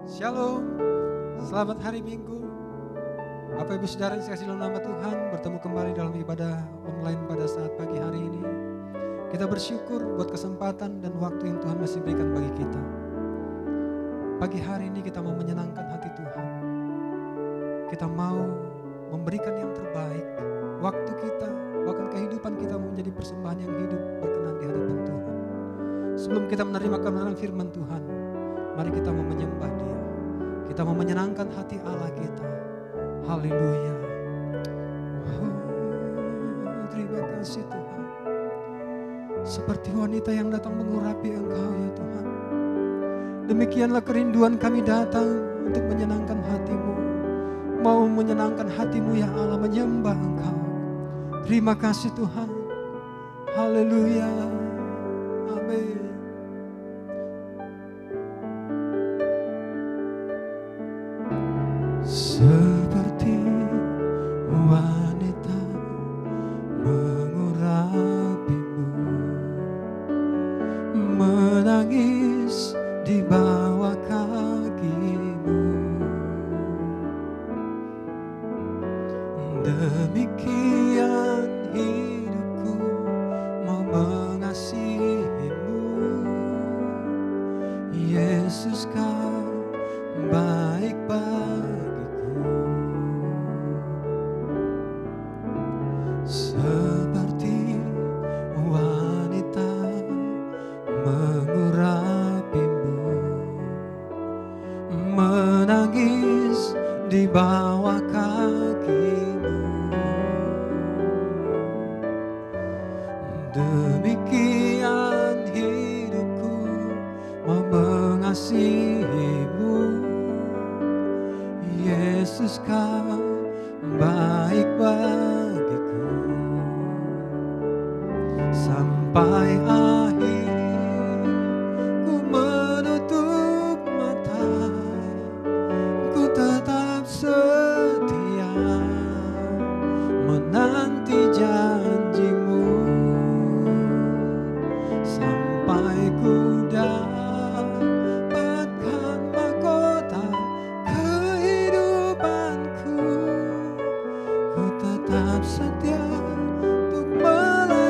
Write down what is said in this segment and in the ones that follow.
Shalom, selamat hari Minggu. Bapak Ibu Saudara yang dikasihi dalam nama Tuhan, bertemu kembali dalam ibadah online pada saat pagi hari ini. Kita bersyukur buat kesempatan dan waktu yang Tuhan masih berikan bagi kita. Pagi hari ini kita mau menyenangkan hati Tuhan. Kita mau memberikan yang terbaik. Waktu kita, bahkan kehidupan kita mau menjadi persembahan yang hidup berkenan di hadapan Tuhan. Sebelum kita menerima kebenaran firman Tuhan, mari kita mau menyembah Dia. Kita mau menyenangkan hati Allah kita. Haleluya. Terima kasih Tuhan. Seperti wanita yang datang mengurapi Engkau ya Tuhan. Demikianlah kerinduan kami datang untuk menyenangkan hati-Mu. Mau menyenangkan hati-Mu ya Allah, menyembah Engkau. Terima kasih Tuhan. Haleluya. Amin. Seperti wanita mengurapimu, menangis di bawah kakimu. Demikian hidupku mau mengasihimu, Yesus kau baik bagiku. Seperti wanita mengurapimu, menangis di bawah kakimu. Demikian hidupku mau mengasihimu, Yesus kau baik bagiku. Sampai akhir ku menutup mata, ku tetap setia menanti janjimu. Sampai ku dapatkan mahkota kehidupanku, ku tetap setia untuk melayanimu.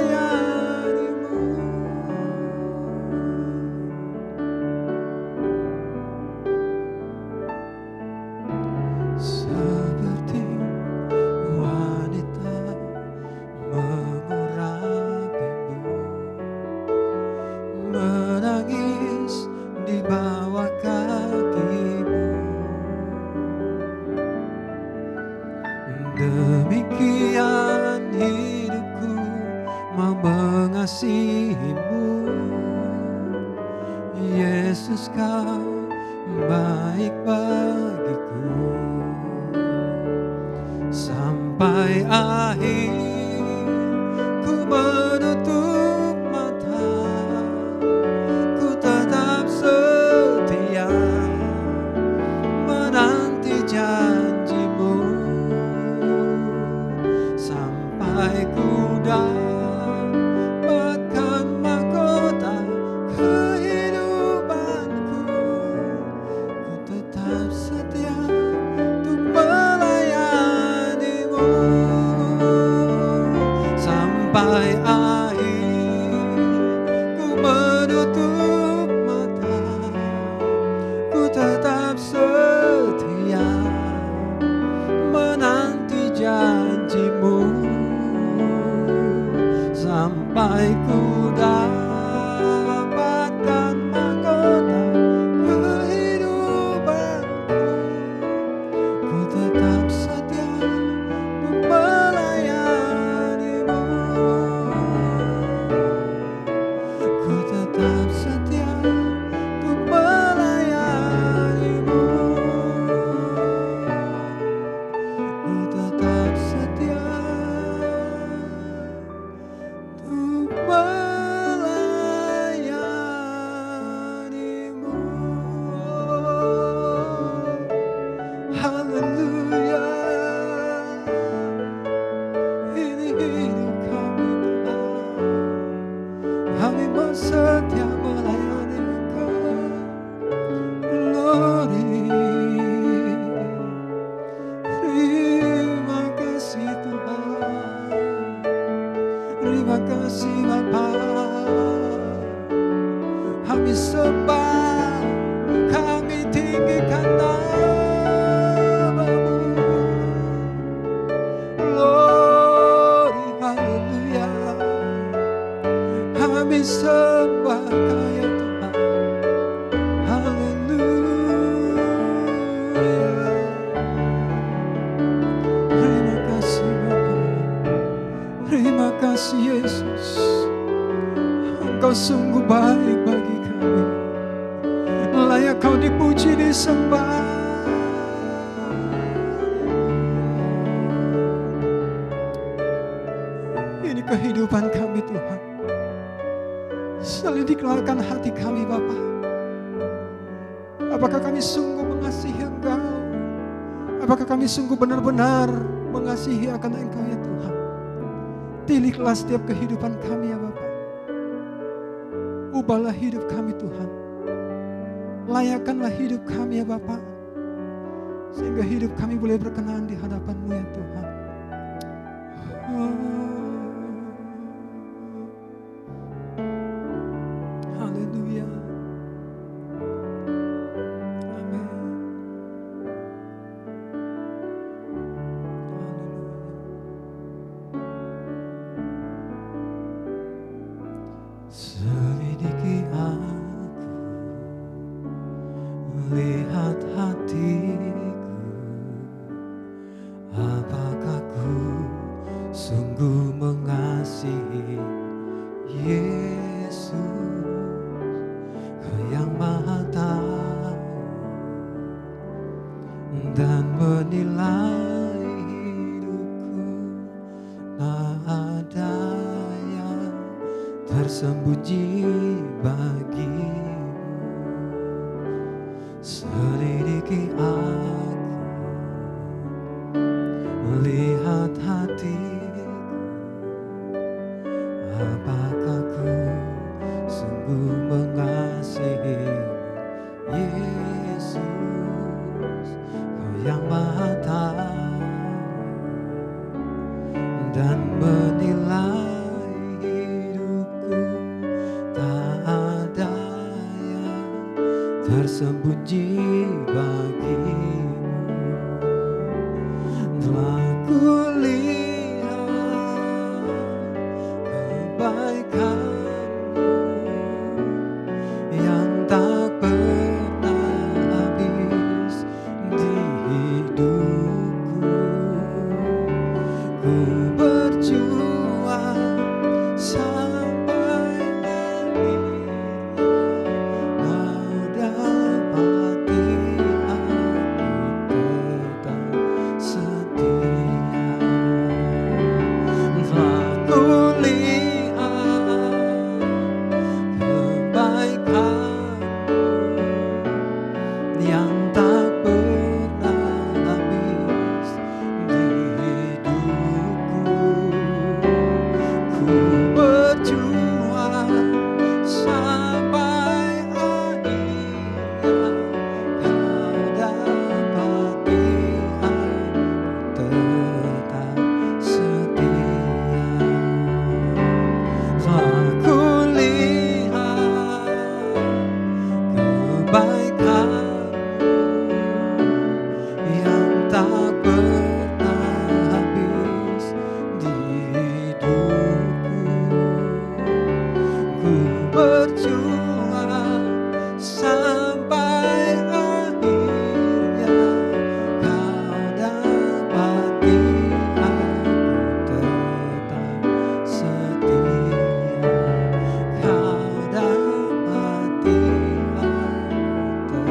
Seperti wanita mengurapimu, menangis di bawah kakimu. Demikian hidupku mau mengasihimu, Yesus kau baik bagiku. Sampai akhir ku menutup mata, ku tetap setia menanti janjimu. Sampai ku dapatkan mahkota kehidupanku, ku tetap setia untuk melayanimu. Sampai akhir ku menutup mata, ku tetap setia menanti janjimu. Sampai ku dapatkan mahkota kehidupanku, ku tetap setia untuk melayanimu. Ku tetap setia untuk melayanimu. Ku tetap setia untuk Haleluya, Kau dipuji, disembah. Ini kehidupan kami Tuhan. Selidikkan hati kami Bapa. Apakah kami sungguh mengasihi Engkau? Apakah kami sungguh benar-benar mengasihi akan Engkau ya Tuhan? Tiliklah setiap kehidupan kami ya Bapa. Ubahlah hidup kami Tuhan. Layakkanlah hidup kami ya Bapa. Sehingga hidup kami boleh berkenan di hadapan-Mu ya Tuhan. Haleluya. Amin. Selidiki aku, lihat hatiku, apakah ku sungguh mengasihi Yesus, Kau yang Maha Tahu dan menilai hidupku, tak ada yang tersembunyi bagimu. Selidiki aku, melihat hatiku, apakah ku sungguh mengasihi Yesus, Kau yang Maha Tahu dan menilai hidupku, tak ada yang tersembunyi bagimu. Telah kulihat kebaikan-Mu yang tak pernah habis di hidupku. Ku berjuang sampai akhirnya Kau dapati aku tetap setia. Telah kulihat kebaikan-Mu yang tak pernah habis di hidupku. Ku berjuang sampai akhirnya Kau dapati aku tetap setia. Telah kulihat kebaikan-Mu yang tak pernah habis di hidupku. Ku berjuang sampai akhirnya Kau dapati aku tetap setia. Kau dapati aku tetap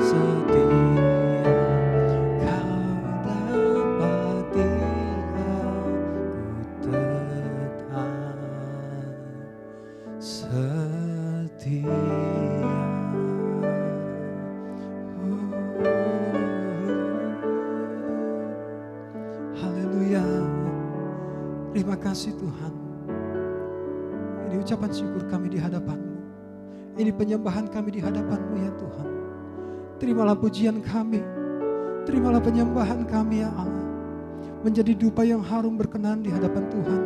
setia. Kau dapati aku tetap setia. Haleluya. Terima kasih Tuhan. Ini ucapan syukur kami di hadapan-Mu. Ini penyembahan kami di hadapan-Mu ya Tuhan. Terimalah pujian kami. Terimalah penyembahan kami ya Allah. Menjadi dupa yang harum berkenan di hadapan Tuhan.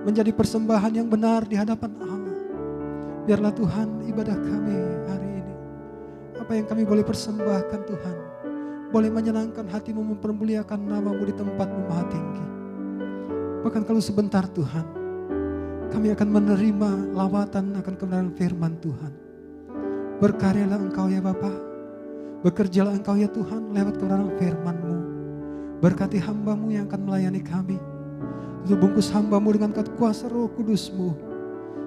Menjadi persembahan yang benar di hadapan Allah. Biarlah Tuhan ibadah kami hari ini. Apa yang kami boleh persembahkan Tuhan. Boleh menyenangkan hati-Mu, mempermuliakan nama-Mu di tempat-Mu maha tinggi. Bahkan kalau sebentar Tuhan, kami akan menerima lawatan akan kebenaran firman Tuhan. Berkaryalah Engkau ya Bapa. Bekerjalah Engkau ya Tuhan lewat kebenaran firman-Mu. Berkati hamba-Mu yang akan melayani kami. Tutup bungkus hamba-Mu dengan kuasa Roh Kudus-Mu.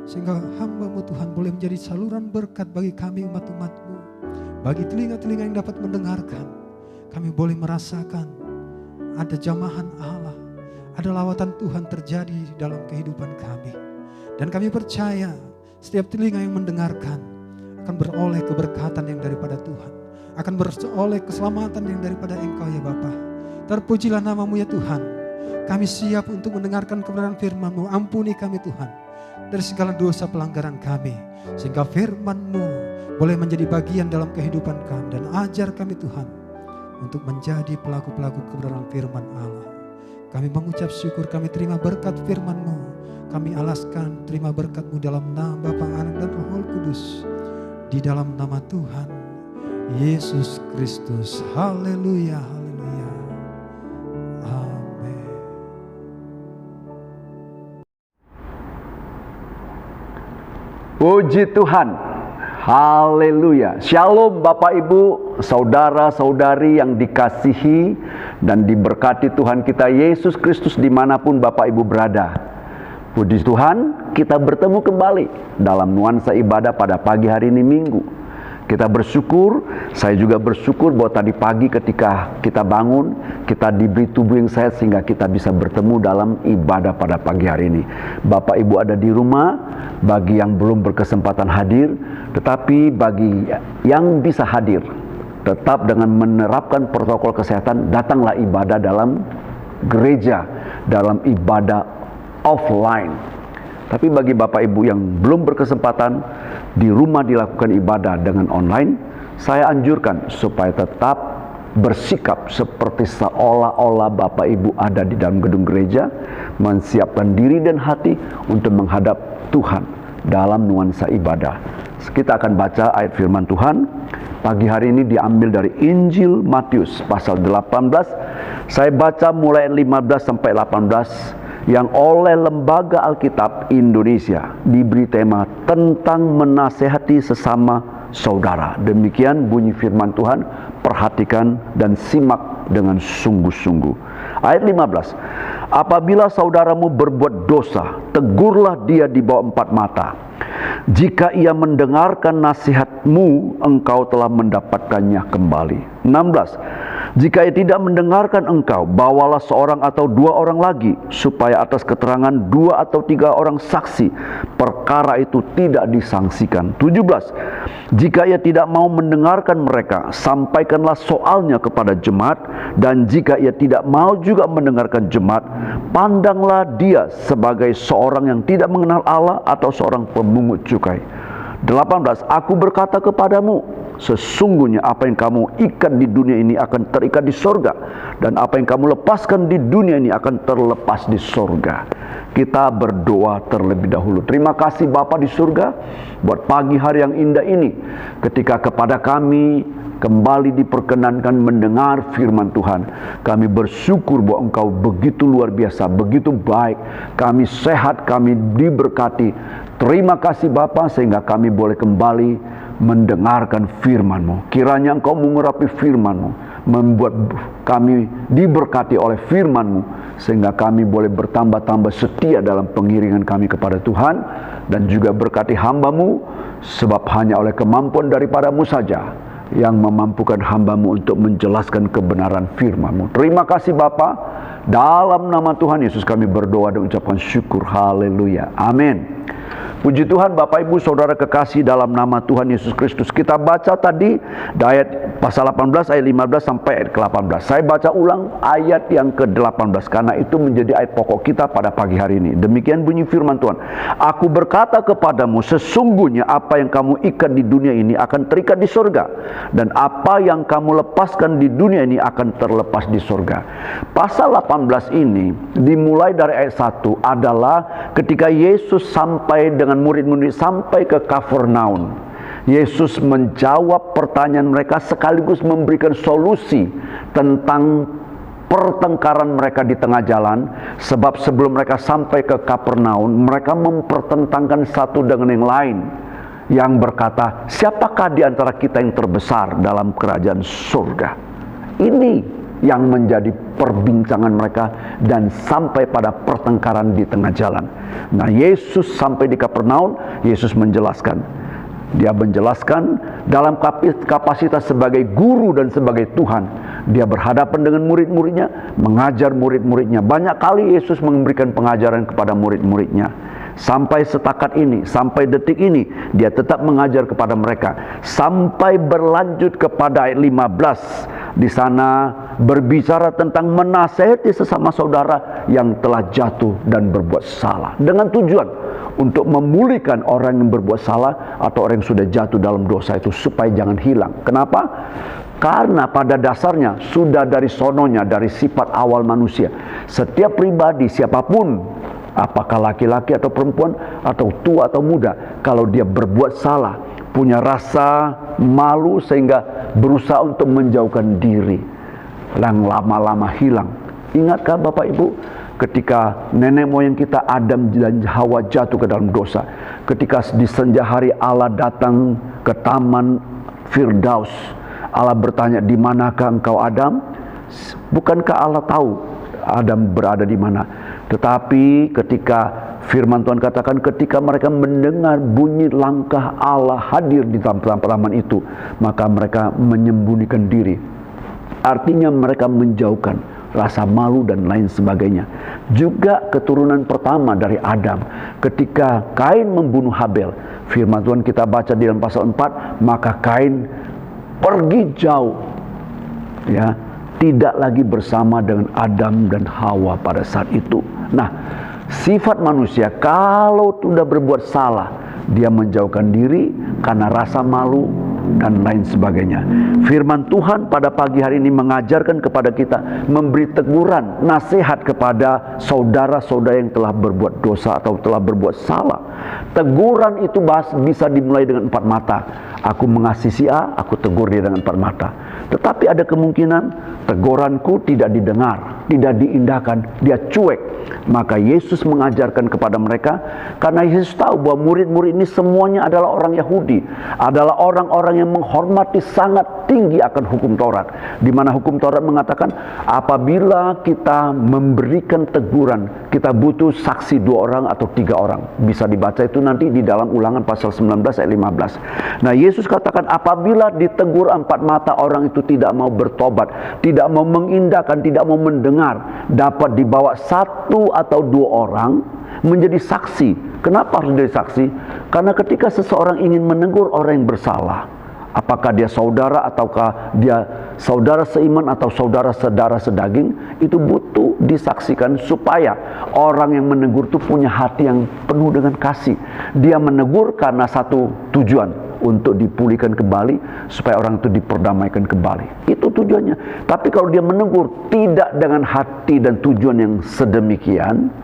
Sehingga hamba-Mu Tuhan boleh menjadi saluran berkat bagi kami umat-umat-Mu. Bagi telinga-telinga yang dapat mendengarkan, kami boleh merasakan ada jamahan Allah, ada lawatan Tuhan terjadi dalam kehidupan kami. Dan kami percaya setiap telinga yang mendengarkan akan beroleh keberkatan yang daripada Tuhan, akan beroleh keselamatan yang daripada Engkau ya Bapa. Terpujilah nama-Mu ya Tuhan. Kami siap untuk mendengarkan kebenaran firman-Mu. Ampuni kami Tuhan dari segala dosa pelanggaran kami, sehingga firman-Mu boleh menjadi bagian dalam kehidupan kami. Dan ajar kami Tuhan untuk menjadi pelaku-pelaku kebenaran firman Allah. Kami mengucap syukur, kami terima berkat firman-Mu. Kami alaskan terima berkat-Mu dalam nama Bapa, Anak dan Roh Kudus. Di dalam nama Tuhan Yesus Kristus. Haleluya, haleluya. Amin. Puji Tuhan. Haleluya. Shalom Bapak Ibu, saudara-saudari yang dikasihi dan diberkati Tuhan kita Yesus Kristus dimanapun Bapak Ibu berada. Puji Tuhan, kita bertemu kembali dalam nuansa ibadah pada pagi hari ini Minggu. Kita bersyukur, saya juga bersyukur bahwa tadi pagi ketika kita bangun, kita diberi tubuh yang sehat sehingga kita bisa bertemu dalam ibadah pada pagi hari ini. Bapak Ibu ada di rumah, bagi yang belum berkesempatan hadir, tetapi bagi yang bisa hadir, tetap dengan menerapkan protokol kesehatan, datanglah ibadah dalam gereja, dalam ibadah offline. Tapi bagi Bapak Ibu yang belum berkesempatan di rumah dilakukan ibadah dengan online, saya anjurkan supaya tetap bersikap seperti seolah-olah Bapak Ibu ada di dalam gedung gereja, menyiapkan diri dan hati untuk menghadap Tuhan dalam nuansa ibadah. Kita akan baca ayat firman Tuhan pagi hari ini diambil dari Injil Matius pasal 18. Saya baca mulai 15 sampai 18 yang oleh Lembaga Alkitab Indonesia diberi tema tentang menasehati sesama saudara. Demikian bunyi firman Tuhan, perhatikan dan simak dengan sungguh-sungguh. Ayat 15. Apabila saudaramu berbuat dosa, tegurlah dia di bawah 4 mata. Jika ia mendengarkan nasihatmu, engkau telah mendapatkannya kembali. 16. Jika ia tidak mendengarkan engkau, bawalah seorang atau 2 orang lagi, supaya atas keterangan 2 atau 3 orang saksi, perkara itu tidak disangsikan. 17. Jika ia tidak mau mendengarkan mereka, sampaikanlah soalnya kepada jemaat, dan jika ia tidak mau juga mendengarkan jemaat, pandanglah dia sebagai seorang yang tidak mengenal Allah atau seorang pemungut cukai. 18. Aku berkata kepadamu, sesungguhnya apa yang kamu ikat di dunia ini akan terikat di sorga, dan apa yang kamu lepaskan di dunia ini akan terlepas di sorga. Kita berdoa terlebih dahulu. Terima kasih Bapa di surga buat pagi hari yang indah ini, ketika kepada kami kembali diperkenankan mendengar firman Tuhan. Kami bersyukur bahwa Engkau begitu luar biasa, begitu baik. Kami sehat, kami diberkati. Terima kasih Bapa sehingga kami boleh kembali mendengarkan firman-Mu. Kiranya Engkau mengurapi firman-Mu, membuat kami diberkati oleh firman-Mu, sehingga kami boleh bertambah-tambah setia dalam pengiringan kami kepada Tuhan. Dan juga berkati hamba-Mu, sebab hanya oleh kemampuan daripada-Mu saja yang memampukan hamba-Mu untuk menjelaskan kebenaran firman-Mu. Terima kasih Bapa, dalam nama Tuhan Yesus kami berdoa dan ucapkan syukur. Haleluya, amin. Puji Tuhan Bapak Ibu Saudara kekasih dalam nama Tuhan Yesus Kristus. Kita baca tadi ayat pasal 18 ayat 15 sampai ayat ke-18. Saya baca ulang ayat yang ke-18 karena itu menjadi ayat pokok kita pada pagi hari ini. Demikian bunyi firman Tuhan. Aku berkata kepadamu, sesungguhnya apa yang kamu ikat di dunia ini akan terikat di sorga, dan apa yang kamu lepaskan di dunia ini akan terlepas di sorga. Pasal 18 ini dimulai dari ayat 1 adalah ketika Yesus sampai dengan murid-murid sampai ke Kafarnaum. Yesus menjawab pertanyaan mereka sekaligus memberikan solusi tentang pertengkaran mereka di tengah jalan. Sebab sebelum mereka sampai ke Kafarnaum, mereka mempertentangkan satu dengan yang lain, yang berkata, siapakah di antara kita yang terbesar dalam kerajaan surga? Ini yang menjadi perbincangan mereka dan sampai pada pertengkaran di tengah jalan. Nah, Yesus sampai di Kapernaum, Yesus menjelaskan. Dia menjelaskan dalam kapasitas sebagai guru dan sebagai Tuhan. Dia berhadapan dengan murid-muridnya, mengajar murid-muridnya. Banyak kali Yesus memberikan pengajaran kepada murid-muridnya. Sampai setakat ini, sampai detik ini, dia tetap mengajar kepada mereka. Sampai berlanjut kepada ayat 15. Di sana berbicara tentang menasihati sesama saudara yang telah jatuh dan berbuat salah. Dengan tujuan untuk memulihkan orang yang berbuat salah atau orang yang sudah jatuh dalam dosa itu supaya jangan hilang. Kenapa? Karena pada dasarnya sudah dari sononya, dari sifat awal manusia. Setiap pribadi, siapapun, apakah laki-laki atau perempuan, atau tua atau muda, kalau dia berbuat salah, punya rasa malu sehingga berusaha untuk menjauhkan diri, yang lama-lama hilang. Ingatkah Bapak Ibu, ketika nenek moyang kita Adam dan Hawa jatuh ke dalam dosa, ketika di senja hari Allah datang ke taman Firdaus, Allah bertanya, "Di manakah engkau Adam?" Bukankah Allah tahu Adam berada di mana? Tetapi ketika firman Tuhan katakan, ketika mereka mendengar bunyi langkah Allah hadir di taman itu, maka mereka menyembunyikan diri. Artinya mereka menjauhkan rasa malu dan lain sebagainya. Juga keturunan pertama dari Adam, ketika Kain membunuh Habel, firman Tuhan kita baca di dalam pasal 4, maka Kain pergi jauh, ya, tidak lagi bersama dengan Adam dan Hawa pada saat itu. Nah, sifat manusia kalau sudah berbuat salah, dia menjauhkan diri karena rasa malu dan lain sebagainya. Firman Tuhan pada pagi hari ini mengajarkan kepada kita, memberi teguran, nasihat kepada saudara-saudara yang telah berbuat dosa atau telah berbuat salah. Teguran itu bisa dimulai dengan 4 mata. Aku mengasihi si A, aku tegur dia dengan 4 mata. Tetapi ada kemungkinan teguranku tidak didengar, tidak diindahkan, dia cuek. Maka Yesus mengajarkan kepada mereka, karena Yesus tahu bahwa murid-murid ini semuanya adalah orang Yahudi, adalah orang-orang yang menghormati sangat tinggi akan hukum Taurat, di mana hukum Taurat mengatakan apabila kita memberikan teguran, kita butuh saksi 2 orang atau 3 orang. Bisa dibaca itu nanti di dalam Ulangan pasal 19 ayat 15. Nah, Yesus katakan apabila ditegur 4 mata orang itu tidak mau bertobat, tidak mau mengindahkan, tidak mau mendengar, dapat dibawa 1 atau 2 orang menjadi saksi. Kenapa harus menjadi saksi? Karena ketika seseorang ingin menegur orang yang bersalah, apakah dia saudara ataukah dia saudara seiman atau saudara sedara sedaging, itu butuh disaksikan supaya orang yang menegur itu punya hati yang penuh dengan kasih. Dia menegur karena satu tujuan, untuk dipulihkan kembali, supaya orang itu diperdamaikan kembali. Itu tujuannya. Tapi kalau dia menegur tidak dengan hati dan tujuan yang sedemikian,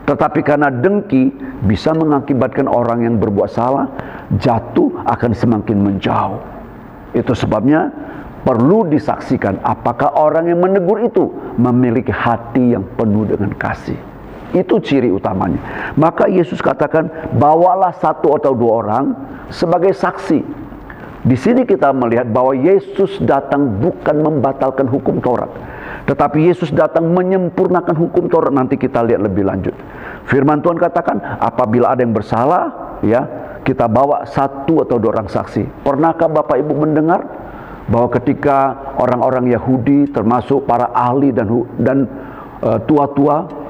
tetapi karena dengki, bisa mengakibatkan orang yang berbuat salah jatuh akan semakin menjauh. Itu sebabnya perlu disaksikan apakah orang yang menegur itu memiliki hati yang penuh dengan kasih. Itu ciri utamanya. Maka Yesus katakan, bawalah 1 atau 2 orang sebagai saksi. Di sini kita melihat bahwa Yesus datang bukan membatalkan hukum Taurat, tetapi Yesus datang menyempurnakan hukum Taurat. Nanti kita lihat lebih lanjut. Firman Tuhan katakan, apabila ada yang bersalah, ya, kita bawa 1 atau 2 orang saksi. Pernahkah Bapak Ibu mendengar bahwa ketika orang-orang Yahudi, termasuk para ahli dan tua-tua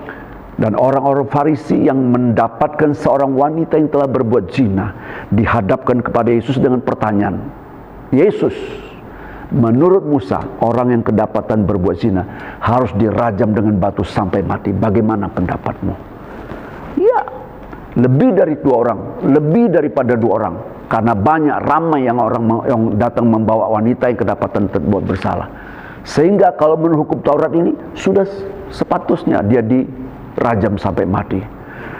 dan orang-orang Farisi yang mendapatkan seorang wanita yang telah berbuat zina, dihadapkan kepada Yesus dengan pertanyaan, Yesus, menurut Musa, orang yang kedapatan berbuat zina harus dirajam dengan batu sampai mati. Bagaimana pendapatmu? Ya, lebih dari 2 orang, lebih daripada 2 orang, karena banyak ramai yang orang yang datang membawa wanita yang kedapatan terbuat bersalah. Sehingga kalau menurut hukum Taurat ini sudah sepatutnya dia dirajam sampai mati.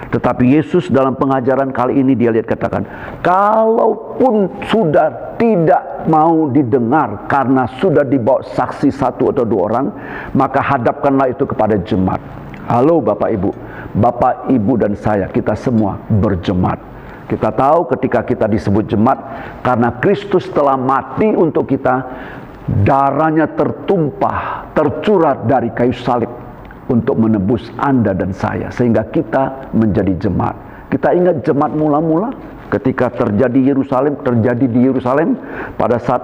Tetapi Yesus dalam pengajaran kali ini dia lihat katakan, kalaupun sudah tidak mau didengar karena sudah dibawa saksi 1 atau 2 orang, maka hadapkanlah itu kepada jemaat. Halo Bapak Ibu, Bapak Ibu dan saya, kita semua berjemaat. Kita tahu ketika kita disebut jemaat, karena Kristus telah mati untuk kita, darahnya tertumpah, tercurah dari kayu salib untuk menebus Anda dan saya, sehingga kita menjadi jemaat. Kita ingat jemaat mula-mula ketika terjadi di Yerusalem pada saat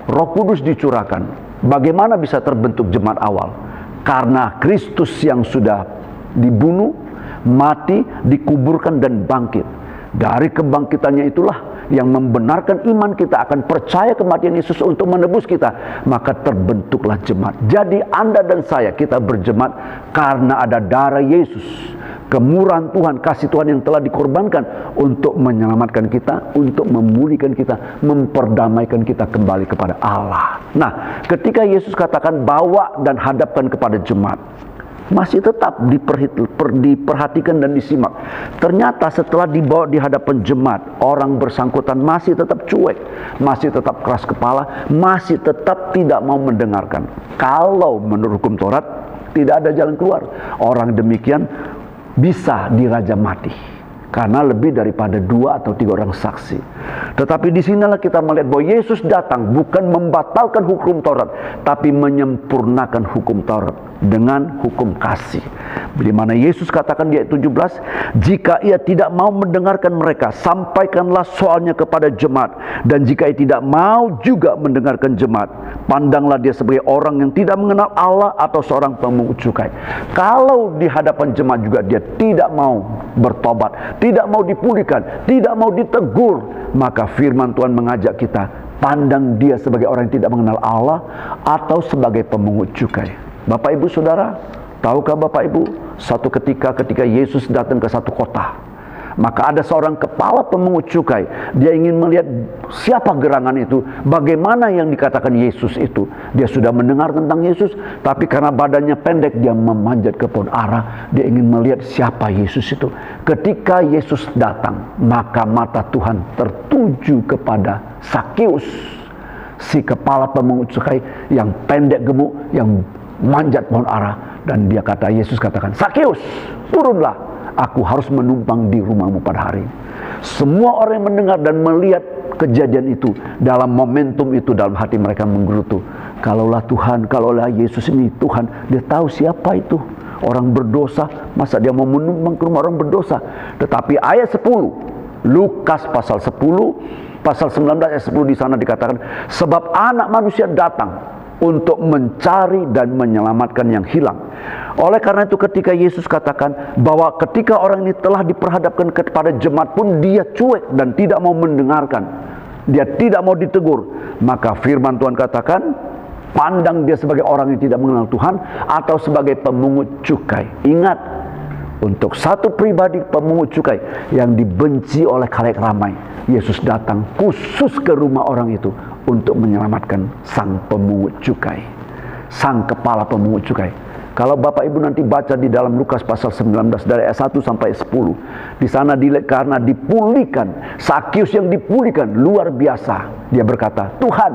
Roh Kudus dicurahkan. Bagaimana bisa terbentuk jemaat awal? Karena Kristus yang sudah dibunuh, mati, dikuburkan dan bangkit. Dari kebangkitannya itulah yang membenarkan iman kita akan percaya kematian Yesus untuk menebus kita. Maka terbentuklah jemaat. Jadi Anda dan saya, kita berjemaat karena ada darah Yesus, kemurahan Tuhan, kasih Tuhan yang telah dikorbankan untuk menyelamatkan kita, untuk memulihkan kita, memperdamaikan kita kembali kepada Allah. Nah, ketika Yesus katakan bawa dan hadapkan kepada jemaat, masih tetap diperhatikan dan disimak. Ternyata setelah dibawa di hadapan jemaat, orang bersangkutan masih tetap cuek, masih tetap keras kepala, masih tetap tidak mau mendengarkan. Kalau menurut hukum Taurat, tidak ada jalan keluar. Orang demikian bisa dirajam mati karena lebih daripada 2 atau 3 orang saksi. Tetapi disinilah kita melihat bahwa Yesus datang bukan membatalkan hukum Taurat, tapi menyempurnakan hukum Taurat dengan hukum kasih. Di mana Yesus katakan di ayat 17, jika ia tidak mau mendengarkan mereka, sampaikanlah soalnya kepada jemaat. Dan jika ia tidak mau juga mendengarkan jemaat, pandanglah dia sebagai orang yang tidak mengenal Allah atau seorang pemungut cukai. Kalau di hadapan jemaat juga dia tidak mau bertobat, tidak mau dipulihkan, tidak mau ditegur, maka firman Tuhan mengajak kita, pandang dia sebagai orang yang tidak mengenal Allah atau sebagai pemungut cukai. Bapak Ibu Saudara, tahukah Bapak Ibu, satu ketika Yesus datang ke satu kota, maka ada seorang kepala pemungut cukai. Dia ingin melihat siapa gerangan itu, bagaimana yang dikatakan Yesus itu. Dia sudah mendengar tentang Yesus, tapi karena badannya pendek, dia memanjat ke pohon ara. Dia ingin melihat siapa Yesus itu. Ketika Yesus datang, maka mata Tuhan tertuju kepada Sakius, si kepala pemungut cukai yang pendek gemuk, yang manjat pohon ara. Dan Yesus katakan, Sakius, turunlah, aku harus menumpang di rumahmu pada hari ini. Semua orang yang mendengar dan melihat kejadian itu, dalam momentum itu, dalam hati mereka menggerutu, kalaulah Tuhan, kalaulah Yesus ini Tuhan, dia tahu siapa itu orang berdosa, masa dia mau menumpang ke rumah orang berdosa. Tetapi ayat 10 Lukas pasal 10 pasal 19 ayat 10 di sana dikatakan, sebab anak manusia datang untuk mencari dan menyelamatkan yang hilang. Oleh karena itu ketika Yesus katakan bahwa ketika orang ini telah diperhadapkan kepada jemaat pun dia cuek dan tidak mau mendengarkan, dia tidak mau ditegur, maka firman Tuhan katakan, pandang dia sebagai orang yang tidak mengenal Tuhan atau sebagai pemungut cukai. Ingat, untuk satu pribadi pemungut cukai yang dibenci oleh khalayak ramai, Yesus datang khusus ke rumah orang itu untuk menyelamatkan sang pemungut cukai, sang kepala pemungut cukai. Kalau Bapak Ibu nanti baca di dalam Lukas pasal 19 dari ayat 1 sampai 10, di sana dilihat karena dipulihkan, Sakius yang dipulihkan luar biasa. Dia berkata, Tuhan,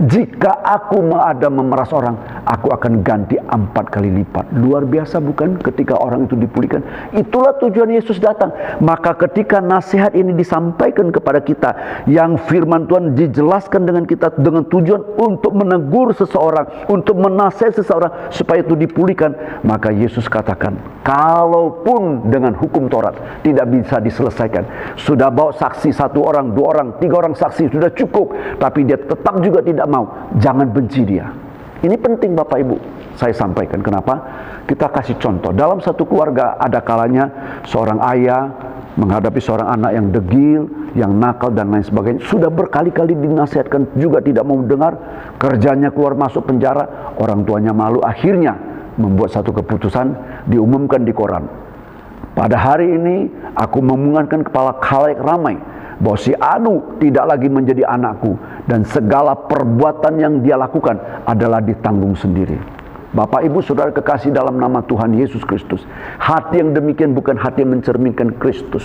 jika aku ada memeras orang, aku akan ganti 4 kali lipat. Luar biasa bukan ketika orang itu dipulihkan? Itulah tujuan Yesus datang. Maka ketika nasihat ini disampaikan kepada kita, yang firman Tuhan dijelaskan dengan kita dengan tujuan untuk menegur seseorang, untuk menasihati seseorang supaya itu dipulihkan, maka Yesus katakan, kalaupun dengan hukum Taurat tidak bisa diselesaikan, sudah bawa saksi 1 orang, 2 orang, 3 orang saksi sudah cukup, tapi dia tetap juga tidak mau, jangan benci dia. Ini penting Bapak Ibu saya sampaikan. Kenapa? Kita kasih contoh. Dalam satu keluarga ada kalanya seorang ayah menghadapi seorang anak yang degil, yang nakal dan lain sebagainya. Sudah berkali-kali dinasihatkan juga tidak mau dengar. Kerjanya keluar masuk penjara, orang tuanya malu, akhirnya membuat satu keputusan, diumumkan di koran. Pada hari ini aku mengumumkan kepala khalayak ramai bahwa si Anu tidak lagi menjadi anakku, dan segala perbuatan yang dia lakukan adalah ditanggung sendiri. Bapak Ibu Saudara kekasih dalam nama Tuhan Yesus Kristus, hati yang demikian bukan hati yang mencerminkan Kristus.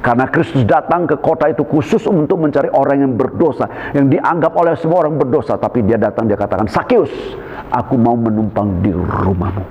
Karena Kristus datang ke kota itu khusus untuk mencari orang yang berdosa, yang dianggap oleh semua orang berdosa. Tapi dia datang, dia katakan, Sakius, aku mau menumpang di rumahmu.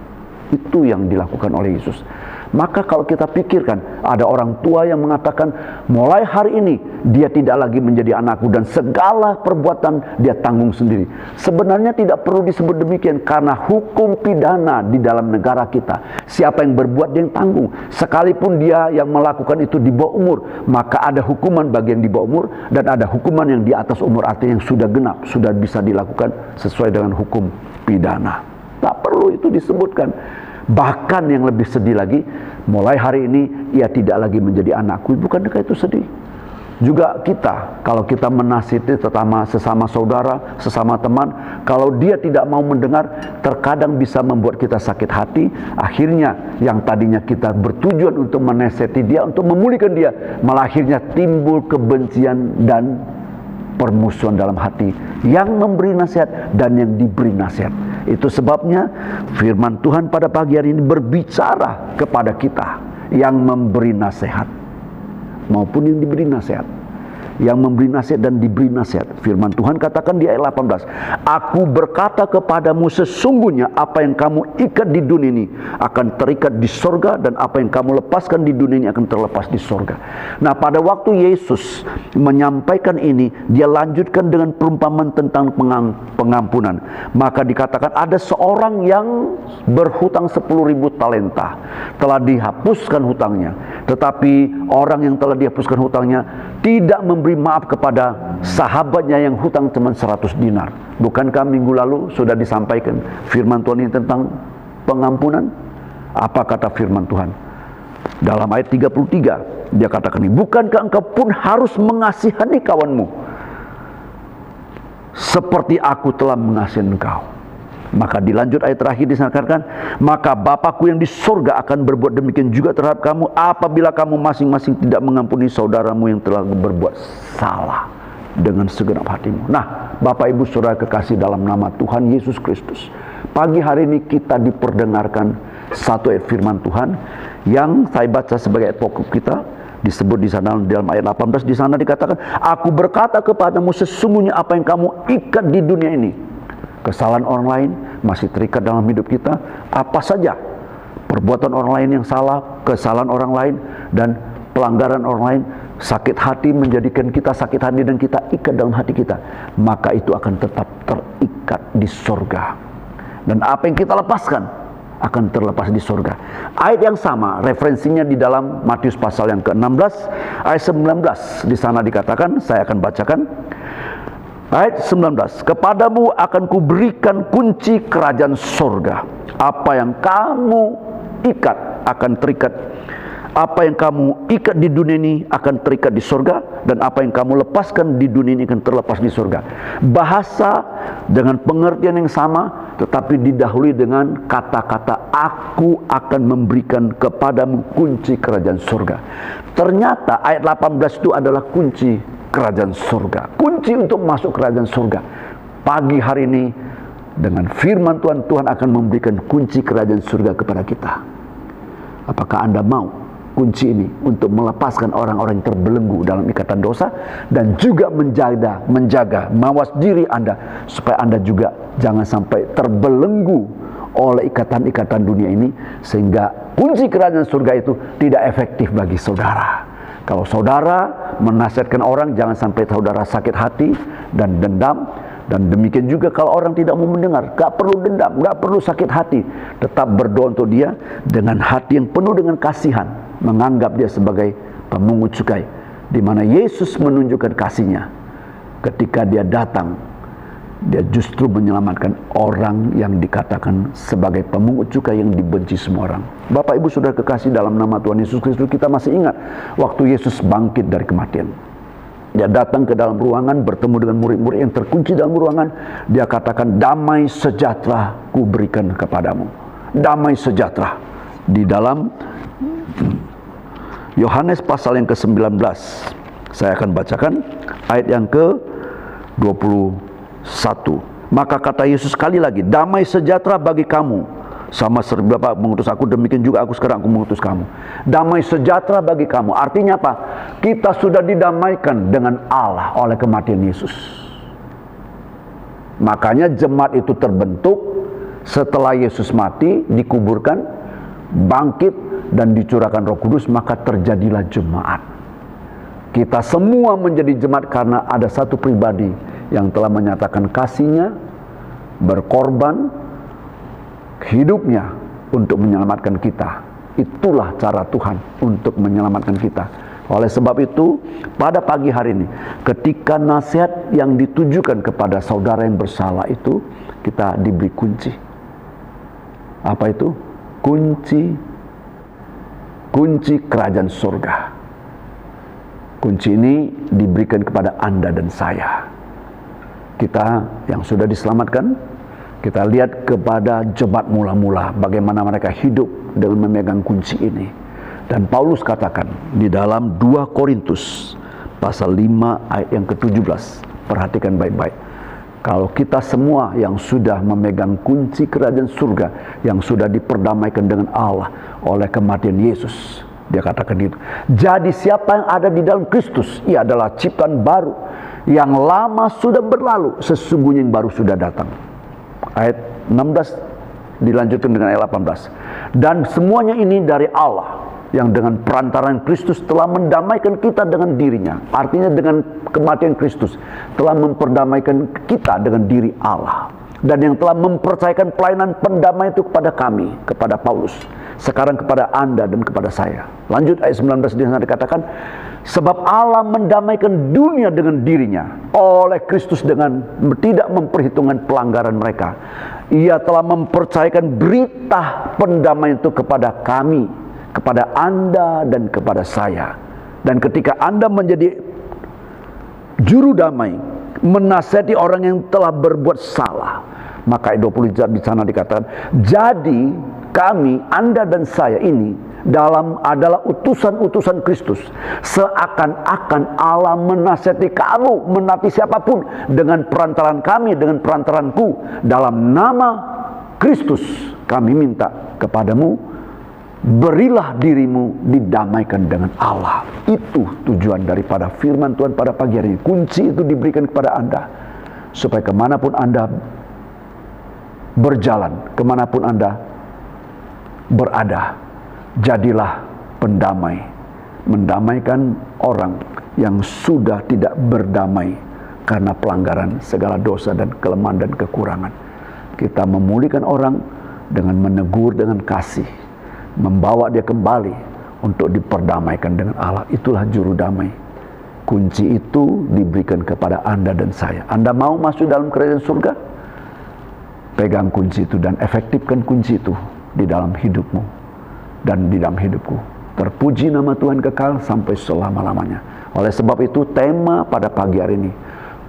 Itu yang dilakukan oleh Yesus. Maka kalau kita pikirkan, ada orang tua yang mengatakan, mulai hari ini dia tidak lagi menjadi anakku dan segala perbuatan dia tanggung sendiri. Sebenarnya tidak perlu disebut demikian, karena hukum pidana di dalam negara kita, siapa yang berbuat dia yang tanggung. Sekalipun dia yang melakukan itu di bawah umur, maka ada hukuman bagi yang di bawah umur dan ada hukuman yang di atas umur, artinya yang sudah genap, sudah bisa dilakukan sesuai dengan hukum pidana. Tak perlu itu disebutkan. Bahkan yang lebih sedih lagi, mulai hari ini ia tidak lagi menjadi anakku. Bukankah itu sedih? Juga kita, kalau kita menasihati sesama saudara, sesama teman, kalau dia tidak mau mendengar, terkadang bisa membuat kita sakit hati. Akhirnya yang tadinya kita bertujuan untuk menasihati dia, untuk memulihkan dia, malah akhirnya timbul kebencian dan permusuhan dalam hati yang memberi nasihat dan yang diberi nasihat. Itu sebabnya firman Tuhan pada pagi hari ini berbicara kepada kita yang memberi nasihat maupun yang diberi nasihat. Yang memberi nasihat dan diberi nasihat. Firman Tuhan katakan di ayat 18, Aku berkata kepadamu, sesungguhnya apa yang kamu ikat di dunia ini akan terikat di sorga, dan apa yang kamu lepaskan di dunia ini akan terlepas di sorga. Nah, pada waktu Yesus menyampaikan ini, dia lanjutkan dengan perumpamaan tentang pengampunan. Maka dikatakan ada seorang yang berhutang 10.000 talenta, telah dihapuskan hutangnya. Tetapi orang yang telah dihapuskan hutangnya tidak memberi maaf kepada sahabatnya yang hutang cuma 100 dinar. Bukankah minggu lalu sudah disampaikan firman Tuhan ini tentang pengampunan? Apa kata firman Tuhan? Dalam ayat 33, dia katakan ini, bukankah engkau pun harus mengasihani kawanmu seperti aku telah mengasihi engkau? Maka dilanjut ayat terakhir disangkakan, maka Bapakku yang di surga akan berbuat demikian juga terhadap kamu apabila kamu masing-masing tidak mengampuni saudaramu yang telah berbuat salah dengan segenap hatimu. Nah, Bapak Ibu Saudara kekasih dalam nama Tuhan Yesus Kristus, pagi hari ini kita diperdengarkan satu ayat firman Tuhan yang saya baca sebagai ayat pokok kita. Disebut di sana dalam ayat 18, di sana dikatakan, Aku berkata kepadamu, sesungguhnya apa yang kamu ikat di dunia ini, kesalahan orang lain masih terikat dalam hidup kita. Apa saja perbuatan orang lain yang salah, kesalahan orang lain dan pelanggaran orang lain, sakit hati menjadikan kita sakit hati dan kita ikat dalam hati kita, maka itu akan tetap terikat di sorga. Dan apa yang kita lepaskan akan terlepas di sorga. Ayat yang sama referensinya di dalam Matius pasal yang ke-16 ayat 19. Di sana dikatakan, saya akan bacakan ayat 19, kepadamu akan kuberikan kunci kerajaan sorga. Apa yang kamu ikat akan terikat, apa yang kamu ikat di dunia ini akan terikat di sorga, dan apa yang kamu lepaskan di dunia ini akan terlepas di sorga. Bahasa dengan pengertian yang sama, tetapi didahului dengan kata-kata, aku akan memberikan kepadamu kunci kerajaan sorga. Ternyata ayat 18 itu adalah kunci kerajaan surga, kunci untuk masuk kerajaan surga. Pagi hari ini dengan firman Tuhan, Tuhan akan memberikan kunci kerajaan surga kepada kita. Apakah Anda mau kunci ini untuk melepaskan orang-orang yang terbelenggu dalam ikatan dosa, dan juga menjaga mawas diri Anda supaya Anda juga jangan sampai terbelenggu oleh ikatan-ikatan dunia ini, sehingga kunci kerajaan surga itu tidak efektif bagi saudara. Kalau saudara menasihatkan orang, jangan sampai saudara sakit hati dan dendam. Dan demikian juga kalau orang tidak mau mendengar, gak perlu dendam, gak perlu sakit hati. Tetap berdoa untuk dia dengan hati yang penuh dengan kasihan, menganggap dia sebagai pemungut cukai, di mana Yesus menunjukkan kasihnya ketika dia datang. Dia justru menyelamatkan orang yang dikatakan sebagai pemungut cukai yang dibenci semua orang. Bapak Ibu Saudara kekasih dalam nama Tuhan Yesus Kristus, kita masih ingat waktu Yesus bangkit dari kematian. Dia datang ke dalam ruangan, bertemu dengan murid-murid yang terkunci dalam ruangan. Dia katakan, damai sejahtera ku berikan kepadamu. Damai sejahtera. Di dalam Yohanes pasal yang ke-19, saya akan bacakan ayat yang ke-21. Maka kata Yesus sekali lagi, damai sejahtera bagi kamu, sama seperti Bapa mengutus aku, demikian juga aku sekarang aku mengutus kamu. Damai sejahtera bagi kamu, artinya apa? Kita sudah didamaikan dengan Allah oleh kematian Yesus. Makanya jemaat itu terbentuk setelah Yesus mati, dikuburkan, bangkit, dan dicurahkan Roh Kudus, maka terjadilah jemaat. Kita semua menjadi jemaat karena ada satu pribadi yang telah menyatakan kasihnya, berkorban hidupnya untuk menyelamatkan kita. Itulah cara Tuhan untuk menyelamatkan kita. Oleh sebab itu, pada pagi hari ini, ketika nasihat yang ditujukan kepada saudara yang bersalah itu, kita diberi kunci. Apa itu? Kunci kerajaan surga. Kunci ini diberikan kepada Anda dan saya. Kita yang sudah diselamatkan, kita lihat kepada jemaat mula-mula bagaimana mereka hidup dengan memegang kunci ini. Dan Paulus katakan di dalam 2 Korintus pasal 5 ayat yang ke-17. Perhatikan baik-baik. Kalau kita semua yang sudah memegang kunci kerajaan surga, yang sudah diperdamaikan dengan Allah oleh kematian Yesus, dia katakan itu. Jadi siapa yang ada di dalam Kristus, ia adalah ciptaan baru. Yang lama sudah berlalu, sesungguhnya yang baru sudah datang. Ayat 16 dilanjutkan dengan ayat 18. Dan semuanya ini dari Allah, yang dengan perantaraan Kristus telah mendamaikan kita dengan dirinya. Artinya dengan kematian Kristus telah memperdamaikan kita dengan diri Allah. Dan yang telah mempercayakan pelayanan pendamai itu kepada kami, kepada Paulus, sekarang kepada Anda dan kepada saya. Lanjut ayat 19 di sana dikatakan, sebab Allah mendamaikan dunia dengan dirinya oleh Kristus dengan tidak memperhitungkan pelanggaran mereka. Ia telah mempercayakan berita pendamaian itu kepada kami, kepada Anda dan kepada saya. Dan ketika Anda menjadi juru damai, menasihati orang yang telah berbuat salah, maka 20 di sana dikatakan, jadi kami, Anda dan saya ini adalah utusan-utusan Kristus. Seakan-akan Allah menasihati kamu, menasihati siapapun dengan perantaran kami, dengan perantaranku. Dalam nama Kristus kami minta kepadamu, berilah dirimu didamaikan dengan Allah. Itu tujuan daripada firman Tuhan pada pagi hari ini. Kunci itu diberikan kepada Anda, supaya kemanapun Anda berjalan, kemanapun Anda berada, jadilah pendamai, mendamaikan orang yang sudah tidak berdamai karena pelanggaran segala dosa dan kelemahan dan kekurangan. Kita memulihkan orang dengan menegur dengan kasih, membawa dia kembali untuk diperdamaikan dengan Allah. Itulah juru damai. Kunci itu diberikan kepada Anda dan saya. Anda mau masuk dalam kerajaan surga? Pegang kunci itu dan efektifkan kunci itu di dalam hidupmu dan di dalam hidupku. Terpuji nama Tuhan kekal sampai selama-lamanya. Oleh sebab itu tema pada pagi hari ini,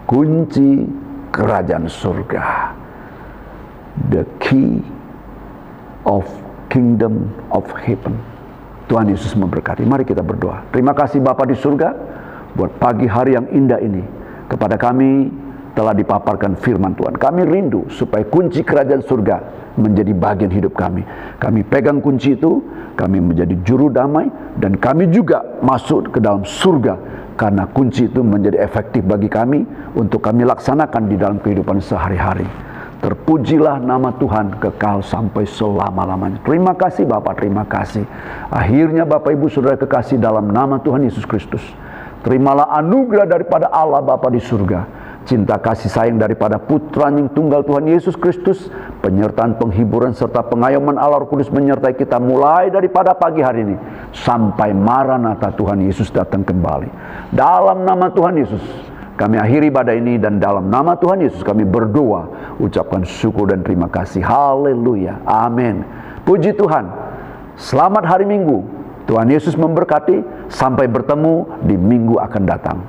kunci kerajaan surga. The key of kingdom of heaven. Tuhan Yesus memberkati. Mari kita berdoa. Terima kasih Bapa di surga buat pagi hari yang indah ini. Kepada kami telah dipaparkan firman Tuhan. Kami rindu supaya kunci kerajaan surga menjadi bagian hidup kami. Kami pegang kunci itu, kami menjadi juru damai, dan kami juga masuk ke dalam surga karena kunci itu menjadi efektif bagi kami untuk kami laksanakan di dalam kehidupan sehari-hari. Terpujilah nama Tuhan kekal sampai selama-lamanya. Terima kasih Bapak, terima kasih. Akhirnya Bapak Ibu Saudara kekasih dalam nama Tuhan Yesus Kristus, terimalah anugerah daripada Allah Bapa di surga, cinta kasih sayang daripada Putra yang tunggal Tuhan Yesus Kristus, penyertaan penghiburan serta pengayoman Allah Roh Kudus menyertai kita mulai daripada pagi hari ini sampai Maranatha Tuhan Yesus datang kembali. Dalam nama Tuhan Yesus kami akhiri ibadah ini, dan dalam nama Tuhan Yesus kami berdoa, ucapkan syukur dan terima kasih. Haleluya. Amin. Puji Tuhan. Selamat hari Minggu. Tuhan Yesus memberkati. Sampai bertemu di minggu akan datang.